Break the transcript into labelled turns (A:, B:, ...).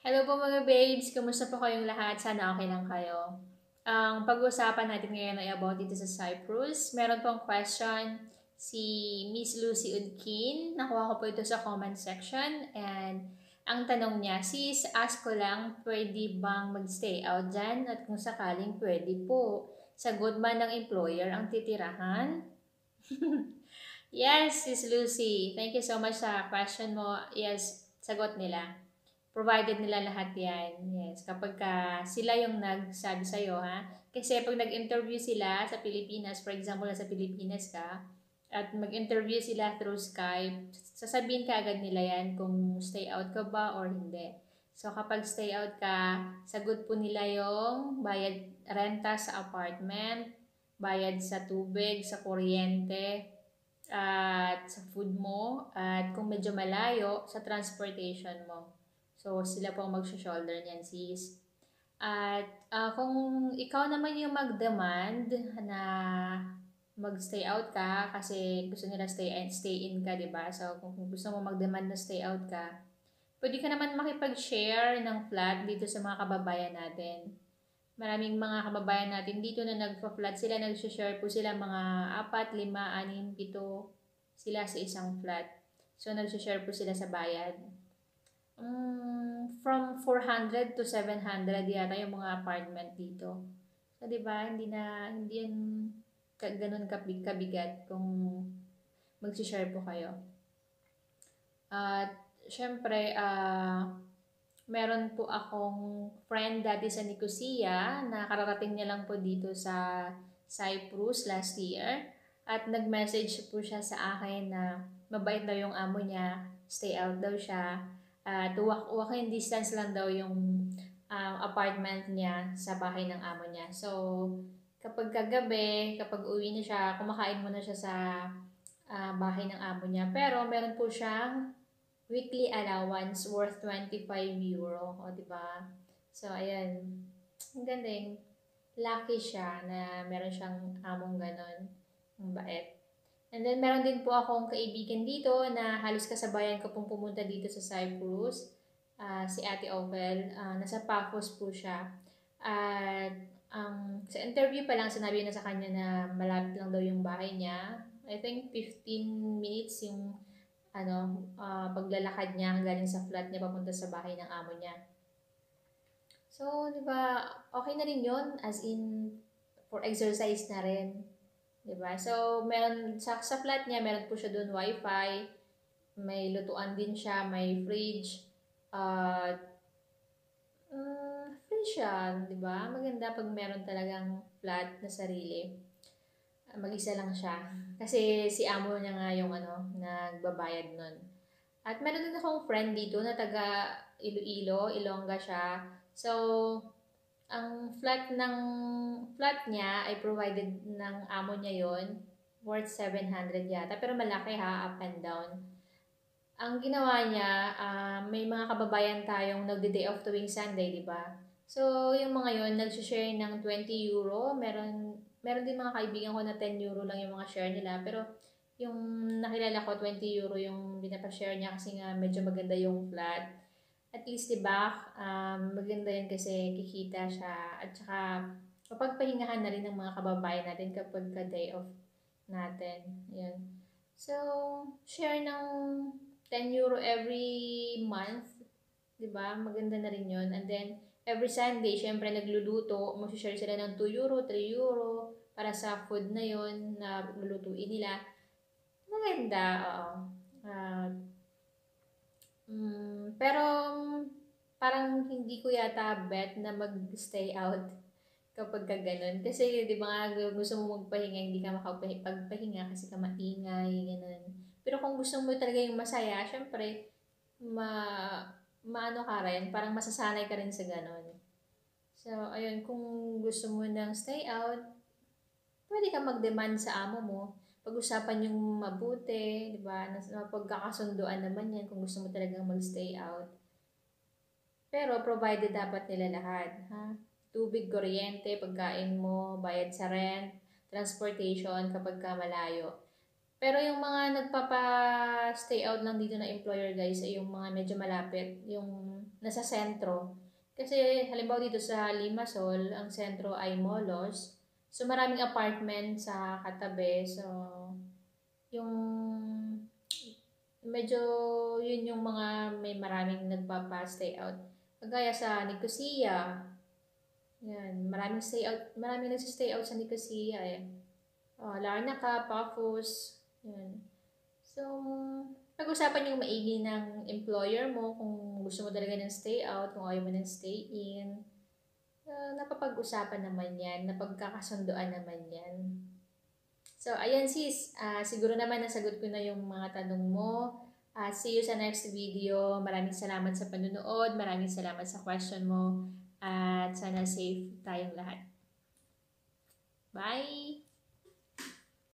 A: Hello po mga babes! Kumusta po kayong lahat? Sana okay lang kayo. Ang pag-uusapan natin ngayon ay about dito sa Cyprus. Meron pong question si Miss Lucy Udkin. Nakuha ko po ito sa comment section. And ang tanong niya, sis, ask ko lang, pwede bang mag-stay out dyan? At kung sakaling pwede po, sagot ba ng employer ang titirahan? Yes, Sis Lucy. Thank you so much sa question mo. Yes, sagot nila. Provided nila lahat yan. Yes, kapag sila yung nagsabi sa'yo, ha? Kasi pag nag-interview sila sa Pilipinas, for example, sa Pilipinas ka, at mag-interview sila through Skype, sasabihin ka agad nila yan kung stay out ka ba or hindi. So, kapag stay out ka, sagot po nila yung bayad renta sa apartment, bayad sa tubig, sa kuryente, at sa food mo, at kung medyo malayo, sa transportation mo. So, sila po ang mag-shoulder niyan, sis. At kung ikaw naman yung mag-demand na mag-stay out ka kasi gusto nila stay in ka, 'di ba? So, kung gusto mo mag-demand na stay out ka, pwede ka naman makipag-share ng flat dito sa mga kababayan natin. Maraming mga kababayan natin dito na nagpa-flat sila, nag-share po sila mga 4, 5, 6, 7 sila sa isang flat. So, nag-share po sila sa bayad. From 400 to 700 yata yung mga apartment dito. So, di ba, hindi yan ganun kabigat kung mag-share po kayo. At, syempre, meron po akong friend dati sa Nicosia na kararating niya lang po dito sa Cyprus last year. At nag-message po siya sa akin na mabait daw yung amo niya, stay out daw siya. At walking distance lang daw yung apartment niya sa bahay ng amo niya. So, kapag kagabi, kapag uwi na siya, kumakain muna siya sa bahay ng amo niya. Pero meron po siyang weekly allowance worth 25 euro. O, diba? So, ayan. Ang galing. Lucky siya na meron siyang among ganon. Ang bait. And then, meron din po akong kaibigan dito na halos kasabayan ko pong pumunta dito sa Cyprus. Si Ate Ovel. Nasa Paphos po siya. At sa interview pa lang, sinabi na sa kanya na malapit lang daw yung bahay niya. I think 15 minutes yung paglalakad niya galing sa flat niya papunta sa bahay ng amo niya. So, di ba, okay na rin yun, as in, for exercise na rin. Di ba? So, meron, sa flat niya, meron po siya doon wifi, may lutuan din siya, may fridge, free siya, di ba? Maganda pag meron talagang flat na sarili. Mag-isa lang siya. Kasi si amo niya nga yung nagbabayad nun. At meron din akong friend dito na taga Iloilo, Ilongga siya. So, ang flat niya ay provided ng amo niya yon worth 700 yata. Pero malaki ha, up and down. Ang ginawa niya, may mga kababayan tayong nagde-day off tuwing Sunday, di ba? So, yung mga yon nag-share ng 20 euro. Meron din mga kaibigan ko na 10 euro lang yung mga share nila. Pero, yung nakilala ko, 20 euro yung binapa-share niya kasi nga medyo maganda yung flat. At least, diba, maganda yun kasi kikita siya. At saka, mapagpahingahan na rin ng mga kababayan natin kapag ka-day off natin. Yun. So, share ng 10 euro every month. Diba? Maganda na rin yun. And then, every Sunday, syempre nagluluto. Mag-share sila ng 2 euro, 3 euro para sa food na yun na lulutuin nila. Maganda, oo. Pero parang hindi ko yata bet na mag-stay out kapag ka ganun. Kasi di ba gusto mo magpahinga, hindi ka makapagpahinga kasi ka maingay, ganun. Pero kung gusto mo talaga yung masaya, syempre, maano ka rin, parang masasanay ka rin sa ganun. So, ayun, kung gusto mo ng stay out, pwede ka mag-demand sa amo mo. Pag-usapan yung mabuti, di ba? Pagkakasunduan naman yan kung gusto mo talagang mag-stay out. Pero provided dapat nila lahat, ha? Tubig, kuryente, pagkain mo, bayad sa rent, transportation kapag ka malayo. Pero yung mga nagpapa-stay out lang dito na employer guys ay yung mga medyo malapit, yung nasa sentro. Kasi halimbawa dito sa Limassol, ang sentro ay Molos. So maraming apartment sa katabi. So yung medyo yun yung mga may maraming nagpapa-stay out. Kagaya sa Nicosia. Yan, maraming nagsi-stay out sa Nicosia eh. Larnaca, Paphos, yan. So, pag-usapan yung maigi ng employer mo kung gusto mo talaga ng stay out, kung ayaw mo ng stay in. Napapag-usapan naman yan, napagkakasunduan naman yan. So, ayan sis, siguro naman nasagot ko na yung mga tanong mo. See you sa next video. Maraming salamat sa panunood, maraming salamat sa question mo, at sana safe tayong lahat. Bye!